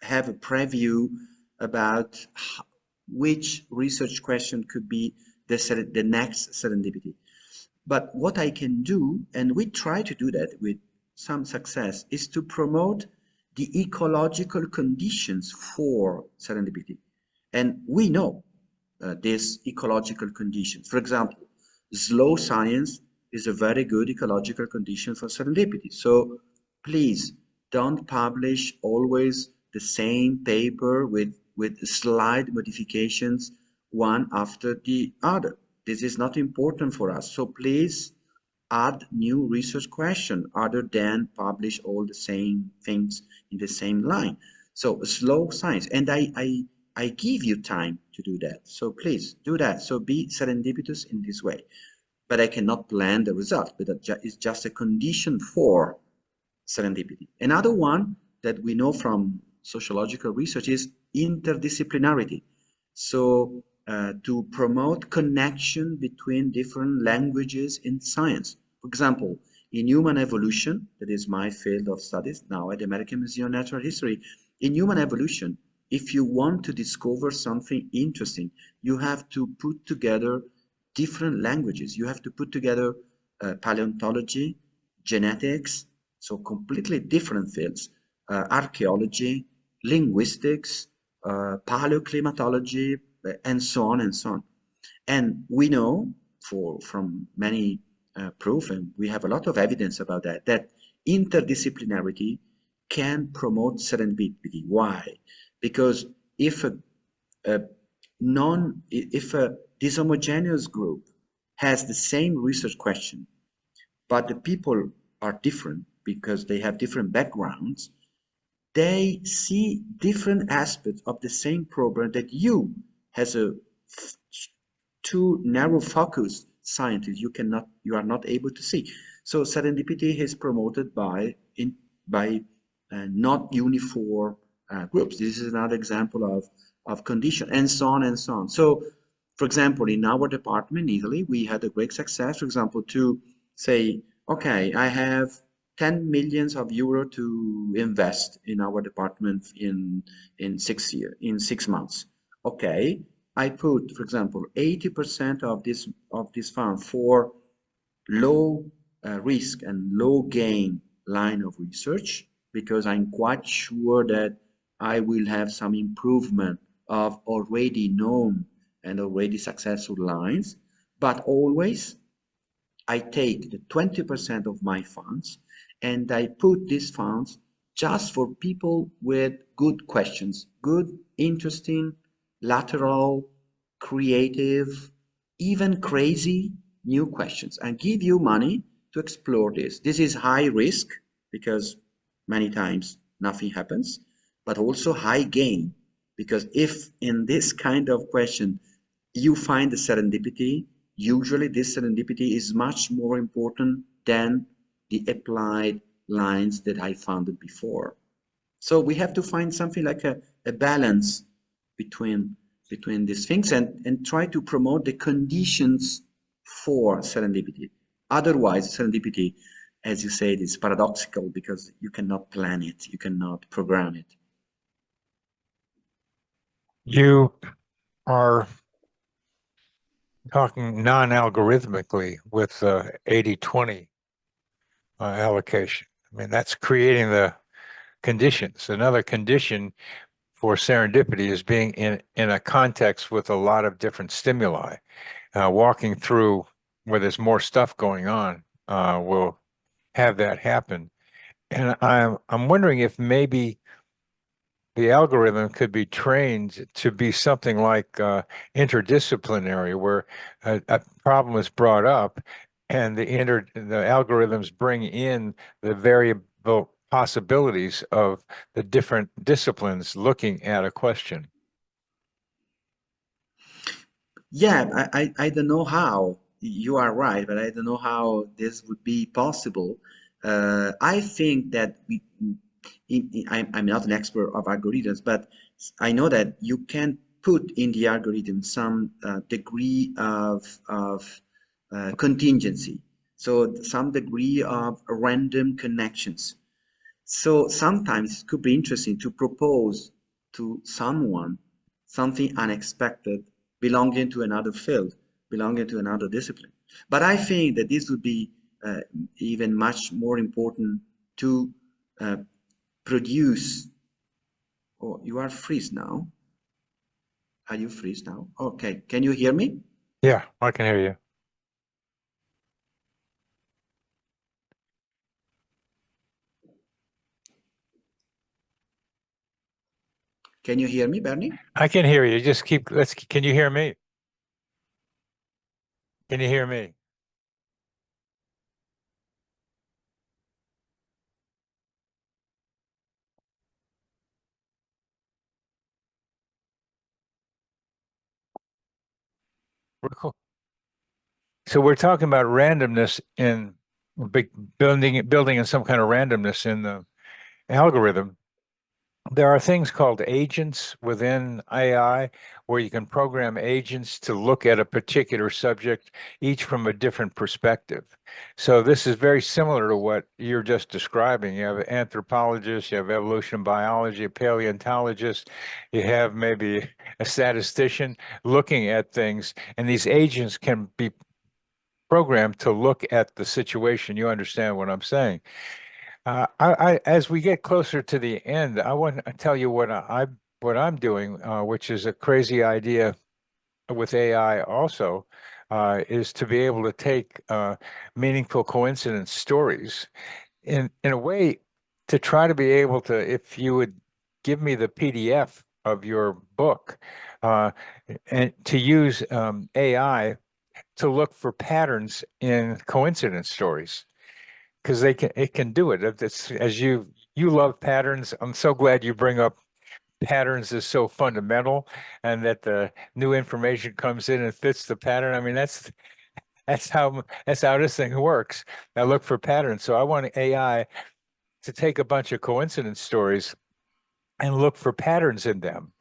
have a preview about which research question could be the next serendipity. But what I can do, and we try to do that with some success, is to promote the ecological conditions for serendipity. And we know these ecological conditions. For example, slow science is a very good ecological condition for serendipity. So please don't publish always the same paper with slight modifications one after the other. This is not important for us. So please add new research question other than publish all the same things in the same line. So slow science, and I give you time to do that. So please do that. So be serendipitous in this way. But I cannot plan the result, but it's just a condition for serendipity. Another one that we know from sociological research is interdisciplinarity. So to promote connection between different languages in science. For example, in human evolution, that is my field of studies now at the American Museum of Natural History, in human evolution, if you want to discover something interesting, you have to put together different languages. You have to put together paleontology, genetics, so completely different fields, archaeology, linguistics, paleoclimatology, and so on and so on. And we know from many proof, and we have a lot of evidence about that, that interdisciplinarity can promote serendipity. Why? Because if a if a dishomogeneous group has the same research question, but the people are different because they have different backgrounds, they see different aspects of the same problem that you, as a too narrow focused scientist, you are not able to see. So serendipity is promoted by not uniform groups. This is another example of condition, and so on and so on. So for example, in our department in Italy, we had a great success, for example, to say, okay, I have 10 millions of euro to invest in our department in 6 months. Okay, I put, for example, 80% of this fund for low risk and low gain line of research, because I'm quite sure that I will have some improvement of already known and already successful lines. But always I take the 20% of my funds and I put these funds just for people with good questions, good, interesting, lateral, creative, even crazy new questions, and give you money to explore this. This is high risk because many times nothing happens, but also high gain, because if in this kind of question you find the serendipity, usually this serendipity is much more important than the applied lines that I found before. So we have to find something like a balance between these things, and try to promote the conditions for serendipity. Otherwise, serendipity, as you said, is paradoxical because you cannot plan it, you cannot program it. You are talking non-algorithmically with 80-20 allocation. I mean, that's creating the conditions. Another condition for serendipity is being in a context with a lot of different stimuli. Walking through where there's more stuff going on will have that happen. And I'm wondering if maybe the algorithm could be trained to be something like interdisciplinary, where a problem is brought up and the algorithms bring in the variable possibilities of the different disciplines looking at a question. Yeah, I don't know how. You are right, but I don't know how this would be possible. I think that I'm not an expert of algorithms, but I know that you can put in the algorithm some degree of contingency, so some degree of random connections. So sometimes it could be interesting to propose to someone something unexpected belonging to another field, belonging to another discipline. But I think that this would be even much more important to uh, produce. Oh, you are freeze now. Are you freeze now? Okay. Can you hear me? Yeah, I can hear you. Can you hear me, Bernie? I can hear you. Just can you hear me? Can you hear me? We're cool. So we're talking about randomness in big building in some kind of randomness in the algorithm. There are things called agents within AI where you can program agents to look at a particular subject, each from a different perspective. So this is very similar to what you're just describing. You have anthropologists, you have evolution biology, a paleontologist, you have maybe a statistician looking at things, and these agents can be programmed to look at the situation. You understand what I'm saying? As we get closer to the end, I want to tell you what I'm doing, which is a crazy idea with AI also, is to be able to take meaningful coincidence stories in a way to try to be able to, if you would give me the PDF of your book, uh, and to use AI to look for patterns in coincidence stories because it can do it. It's as you love patterns. I'm so glad you bring up patterns as so fundamental, and that the new information comes in and fits the pattern. I mean, that's how this thing works. I look for patterns. So I want AI to take a bunch of coincidence stories and look for patterns in them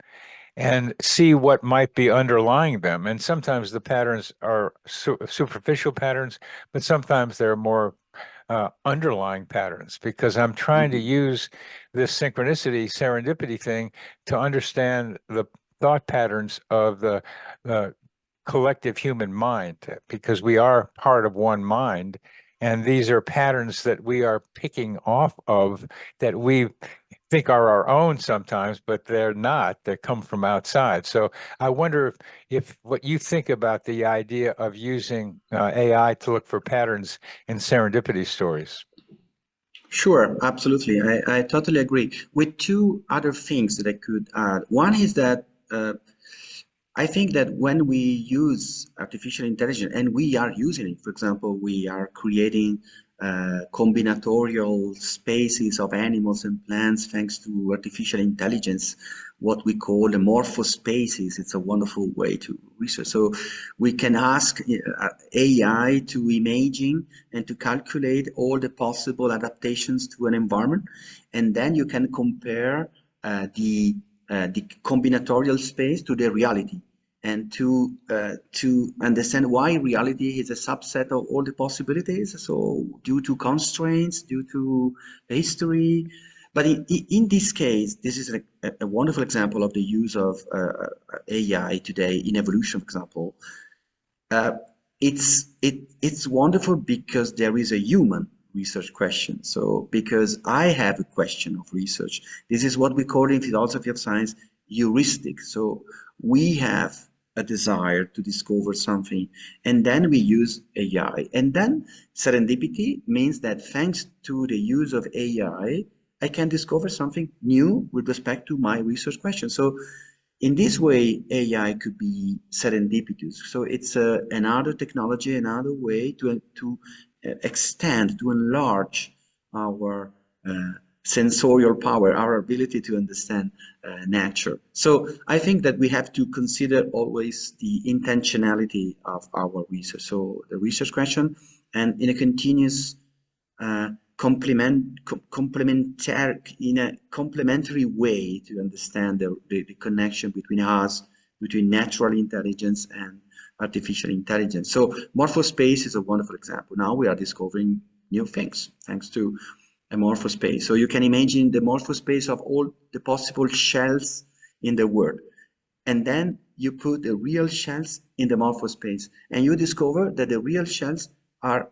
and see what might be underlying them. And sometimes the patterns are superficial patterns, but sometimes they're more underlying patterns because I'm trying to Mhm. use this synchronicity, serendipity thing to understand the thought patterns of the collective human mind because we are part of one mind. And these are patterns that we are picking off of that we think are our own sometimes, but they're not. They come from outside. So I wonder if what you think about the idea of using AI to look for patterns in serendipity stories. Sure, absolutely. I totally agree. With two other things that I could add. One is that I think that when we use artificial intelligence, and we are using it, for example, we are creating combinatorial spaces of animals and plants thanks to artificial intelligence, what we call the morphospaces. It's a wonderful way to research. So we can ask AI to imaging and to calculate all the possible adaptations to an environment, and then you can compare the combinatorial space to the reality and to understand why reality is a subset of all the possibilities. So due to constraints, due to history, but in this case, this is a wonderful example of the use of AI today in evolution, for example. Uh, it's wonderful because there is a human research question. So because I have a question of research, this is what we call in philosophy of science heuristic. So we have a desire to discover something, and then we use AI. And then serendipity means that thanks to the use of I can discover something new with respect to my research question. So in this way, AI could be serendipitous. So it's another technology, another way to extend, to enlarge our sensorial power, our ability to understand nature. So I think that we have to consider always the intentionality of our research. So the research question, and in a continuous in a complementary way to understand the connection between us, between natural intelligence and artificial intelligence. So morphospace is a wonderful example. Now we are discovering new things thanks to a morphospace. So you can imagine the morphospace of all the possible shells in the world. And then you put the real shells in the morphospace, and you discover that the real shells are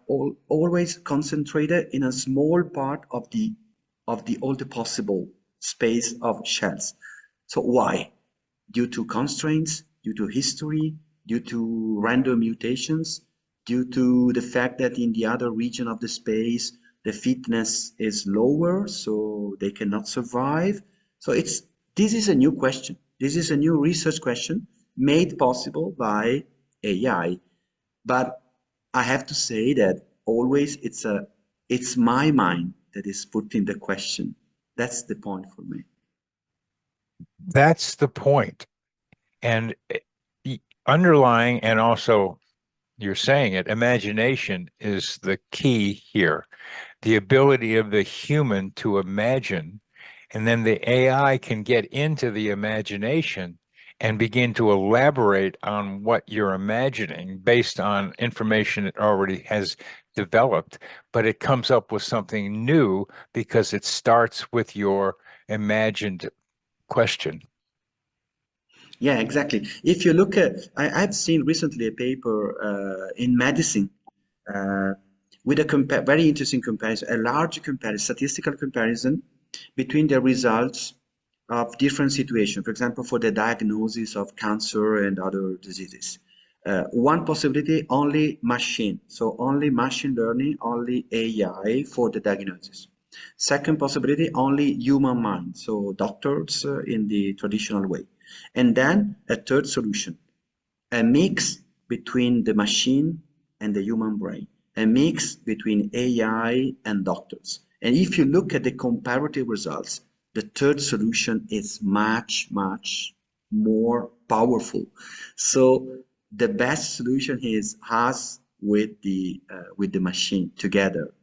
always concentrated in a small part of all the possible space of shells. So why? Due to constraints, due to history, due to random mutations, due to the fact that in the other region of the space the fitness is lower, so they cannot survive. So this is a new question. This is a new research question made possible by AI. But I have to say that always it's my mind that is putting the question. That's the point for me. That's the point. And underlying, and also you're saying it, imagination is the key here. The ability of the human to imagine, and then the AI can get into the imagination and begin to elaborate on what you're imagining based on information it already has developed, but it comes up with something new because it starts with your imagined question. Yeah, exactly. If you look at, I've seen recently a paper in medicine uh, with a very interesting comparison, a large comparison, statistical comparison between the results of different situations. For example, for the diagnosis of cancer and other diseases. One possibility, only machine, so only machine learning, only AI for the diagnosis. Second possibility, only human mind, so doctors in the traditional way. And then a third solution, a mix between the machine and the human brain, a mix between AI and doctors. And if you look at the comparative results, the third solution is much, much more powerful. So the best solution is us with the machine together.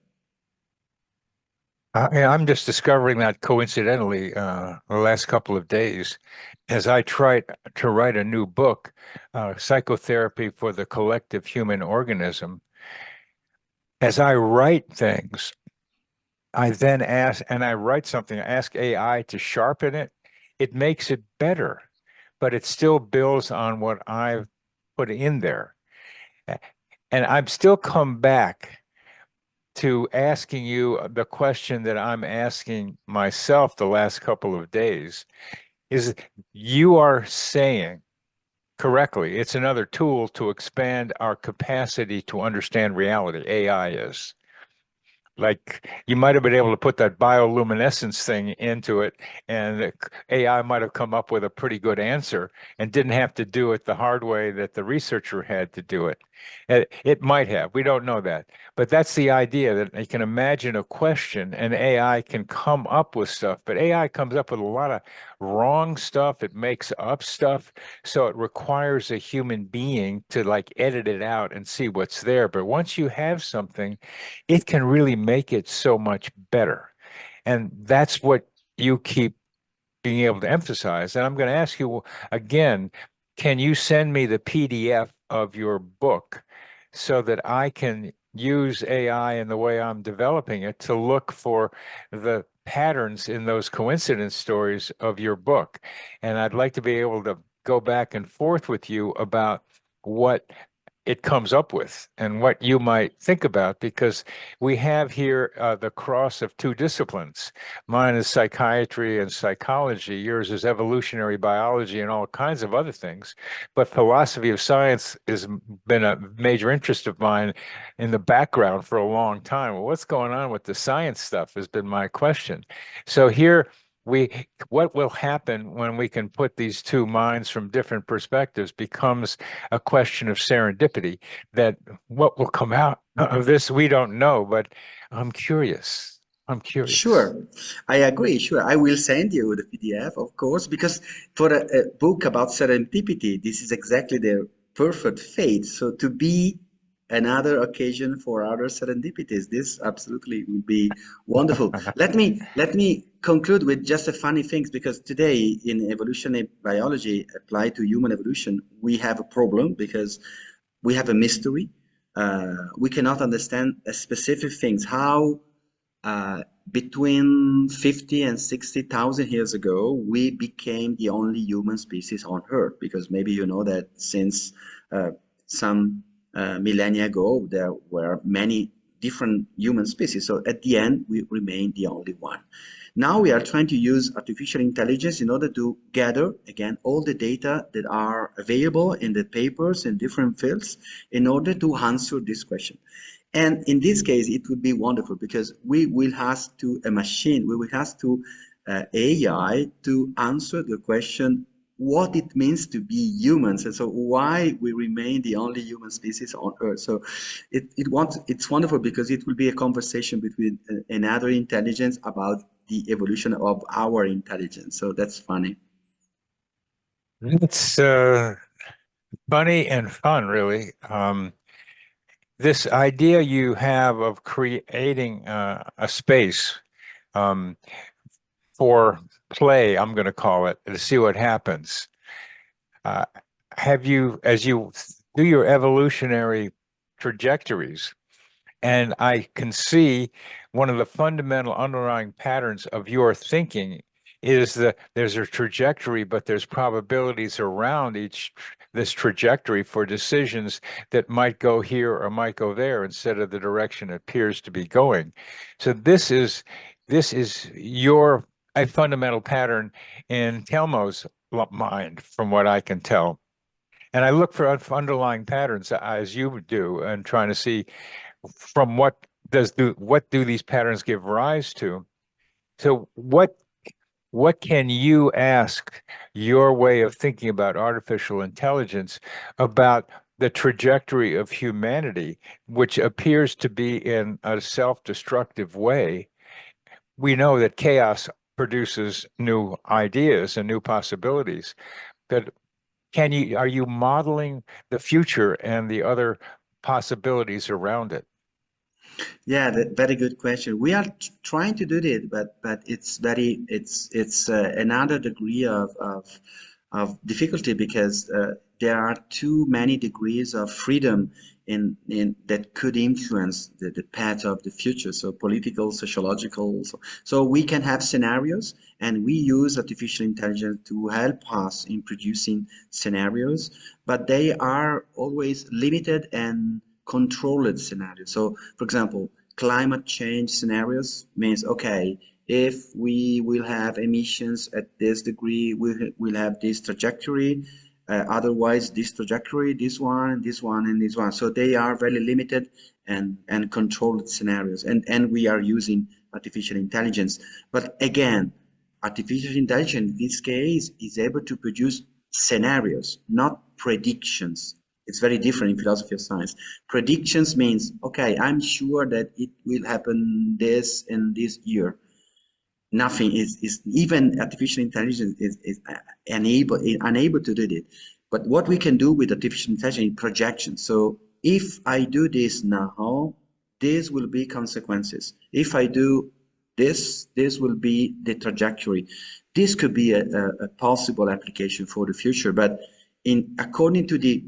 I'm just discovering that coincidentally the last couple of days as I tried to write a new book, Psychotherapy for the Collective Human Organism. As I write things, I then ask, and I write something, I ask AI to sharpen it. It makes it better, but it still builds on what I've put in there. And I'm still come back to asking you the question that I'm asking myself the last couple of days is you are saying correctly, it's another tool to expand our capacity to understand reality. AI is. Like you might have been able to put that bioluminescence thing into it, and AI might have come up with a pretty good answer and didn't have to do it the hard way that the researcher had to do it. It might have. We don't know that. But that's the idea that you can imagine a question and AI can come up with stuff. But AI comes up with a lot of wrong stuff. It makes up stuff. So it requires a human being to like edit it out and see what's there. But once you have something, it can really make it so much better. And that's what you keep being able to emphasize. And I'm going to ask you again, can you send me the PDF of your book so that I can use AI in the way I'm developing it to look for the patterns in those coincidence stories of your book? And I'd like to be able to go back and forth with you about what it comes up with and what you might think about, because we have here the cross of two disciplines. Mine is psychiatry and psychology. Yours is evolutionary biology and all kinds of other things. But philosophy of science has been a major interest of mine in the background for a long time. Well, what's going on with the science stuff has been my question. So here what will happen when we can put these two minds from different perspectives becomes a question of serendipity. That what will come out of this, we don't know, but I'm curious. I'm curious. Sure, I agree. Sure, I will send you the PDF, of course, because for a book about serendipity, this is exactly the perfect fate. So to be another occasion for other serendipities, this absolutely would be wonderful. Let me conclude with just a funny things because today in evolutionary biology applied to human evolution, we have a problem because we have a mystery. We cannot understand specific things. How uh, between 50 and 60,000 years ago, we became the only human species on Earth because maybe you know that since some millennia ago, there were many different human species. So at the end, we remain the only one. Now we are trying to use artificial intelligence in order to gather, again, all the data that are available in the papers in different fields in order to answer this question. And in this case, it would be wonderful because we will ask to a machine, we will ask to AI to answer the question what it means to be humans, and so why we remain the only human species on Earth. So it's wonderful because it will be a conversation between another intelligence about the evolution of our intelligence. So that's funny. It's funny and fun, really. This idea you have of creating a space um, for play, I'm going to call it, to see what happens. Uh, have you, as you do your evolutionary trajectories, and I can see one of the fundamental underlying patterns of your thinking is that there's a trajectory, but there's probabilities around this trajectory for decisions that might go here or might go there instead of the direction it appears to be going. So this is your a fundamental pattern in Telmo's mind, from what I can tell. And I look for underlying patterns as you do and trying to see from what do these patterns give rise to? So what can you ask your way of thinking about artificial intelligence about the trajectory of humanity, which appears to be in a self-destructive way? We know that chaos produces new ideas and new possibilities. But are you modeling the future and the other possibilities around it? Yeah, very good question. We are trying to do it, but it's another degree of difficulty because there are too many degrees of freedom in that could influence the path of the future. So political, sociological. So we can have scenarios, and we use artificial intelligence to help us in producing scenarios, but they are always limited and controlled scenarios. So, for example, climate change scenarios means, okay, if we will have emissions at this degree, we'll have this trajectory. Otherwise, this trajectory, this one, and this one. So they are very limited and controlled scenarios. And we are using artificial intelligence. But again, artificial intelligence in this case is able to produce scenarios, not predictions. It's very different in philosophy of science. Predictions means, okay, I'm sure that it will happen this in this year. Nothing is even artificial intelligence is unable to do it. But what we can do with artificial intelligence is projection. So if I do this now, this will be consequences. If I do this will be the trajectory. This could be a possible application for the future. But in according to the,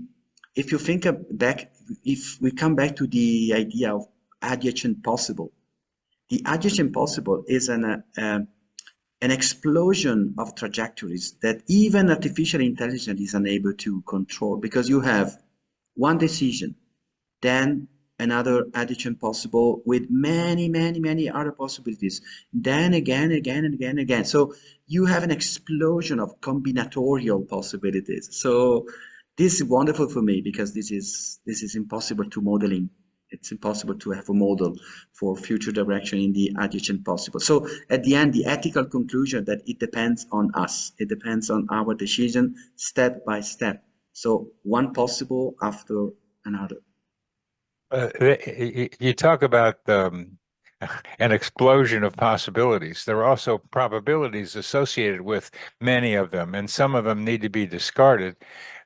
if you think back, if we come back to the idea of adjacent possible, the adjacent possible is an explosion of trajectories that even artificial intelligence is unable to control because you have one decision, then another addition possible with many, many, many other possibilities, then again, again, and again, again. So you have an explosion of combinatorial possibilities. So this is wonderful for me because this is impossible to modeling. It's impossible to have a model for future direction in the adjacent possible. So at the end, the ethical conclusion that it depends on us. It depends on our decision step by step. So one possible after another. You talk about an explosion of possibilities. There are also probabilities associated with many of them, and some of them need to be discarded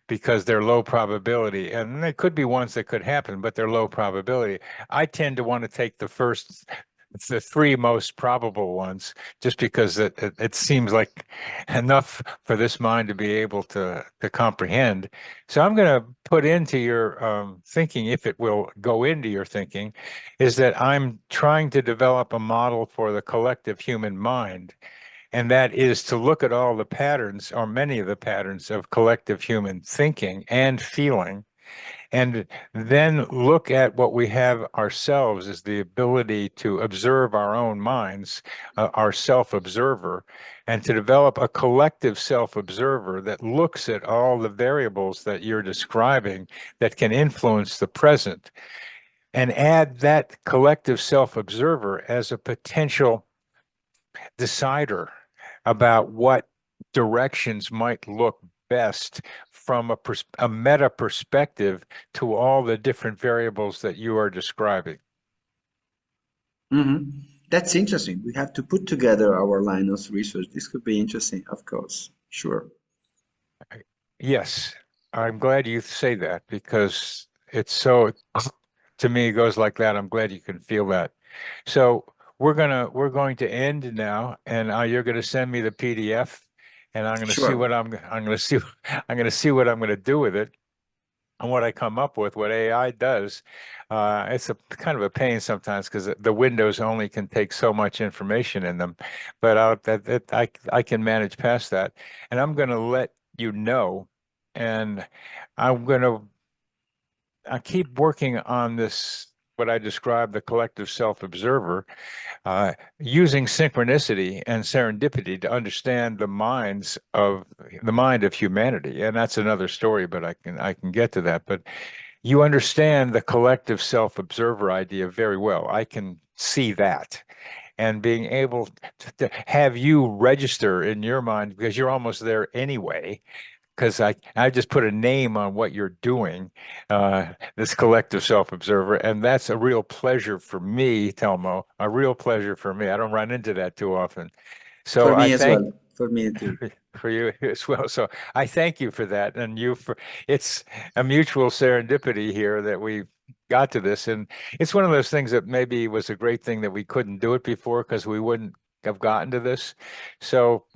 because they're low probability. And there could be ones that could happen, but they're low probability. I tend to want to take the three most probable ones, just because it seems like enough for this mind to be able to comprehend. So I'm going to put into your thinking, if it will go into your thinking, is that I'm trying to develop a model for the collective human mind. And that is to look at all the patterns, or many of the patterns of collective human thinking and feeling, and then look at what we have ourselves as the ability to observe our own minds, our self-observer, and to develop a collective self-observer that looks at all the variables that you're describing that can influence the present, and add that collective self-observer as a potential decider about what directions might look best from a meta perspective to all the different variables that you are describing. Hmm. That's interesting. We have to put together our line of research. This could be interesting, of course. Sure. Yes, I'm glad you say that, because it's so, to me, it goes like that. I'm glad you can feel that. So we're going to end now, and you're going to send me the PDF, and I'm going to see Sure. what I'm going to see I'm going to see what I'm going to do with it. And what I come up with, what AI does, it's a kind of a pain sometimes, because the windows only can take so much information in them. But I can manage past that, and I'm going to let you know, and I'm going to I keep working on this. What I describe the collective self-observer, using synchronicity and serendipity to understand the mind of humanity. And that's another story, but I can get to that. But you understand the collective self-observer idea very well. I can see that. And being able to have you register in your mind, because you're almost there anyway, because I just put a name on what you're doing, this collective self-observer, and that's a real pleasure for me, Telmo, a real pleasure for me. I don't run into that too often. So For I me as thank well. For me too. for you as well. So I thank you for that, and you for it's a mutual serendipity here that we got to this, and it's one of those things that maybe was a great thing that we couldn't do it before, because we wouldn't have gotten to this. So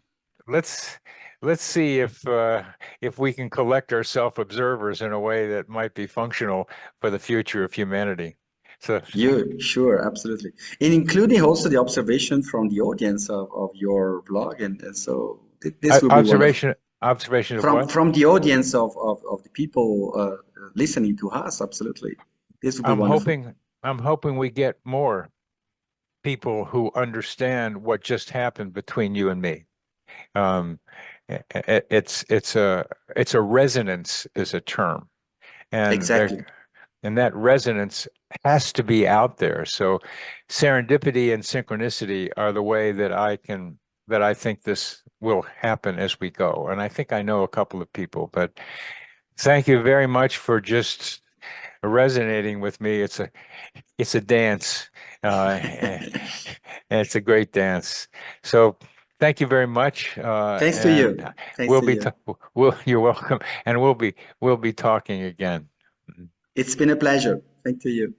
let's let's see if we can collect our self-observers in a way that might be functional for the future of humanity. So You, sure, absolutely. And including also the observation from the audience of your blog. And so this will be wonderful. observation of From what? from the audience of the people listening to us, absolutely. This will be I'm wonderful. hoping I'm hoping we get more people who understand what just happened between you and me. Um, it's a resonance is a term, and Exactly. that resonance has to be out there. So serendipity and synchronicity are the way that I think this will happen as we go. And I think I know a couple of people, but thank you very much for just resonating with me. It's a dance, and it's a great dance. So thank you very much, Thanks to and you. Thanks to you. you're welcome, and we'll be talking again. It's been a pleasure. Thank to you.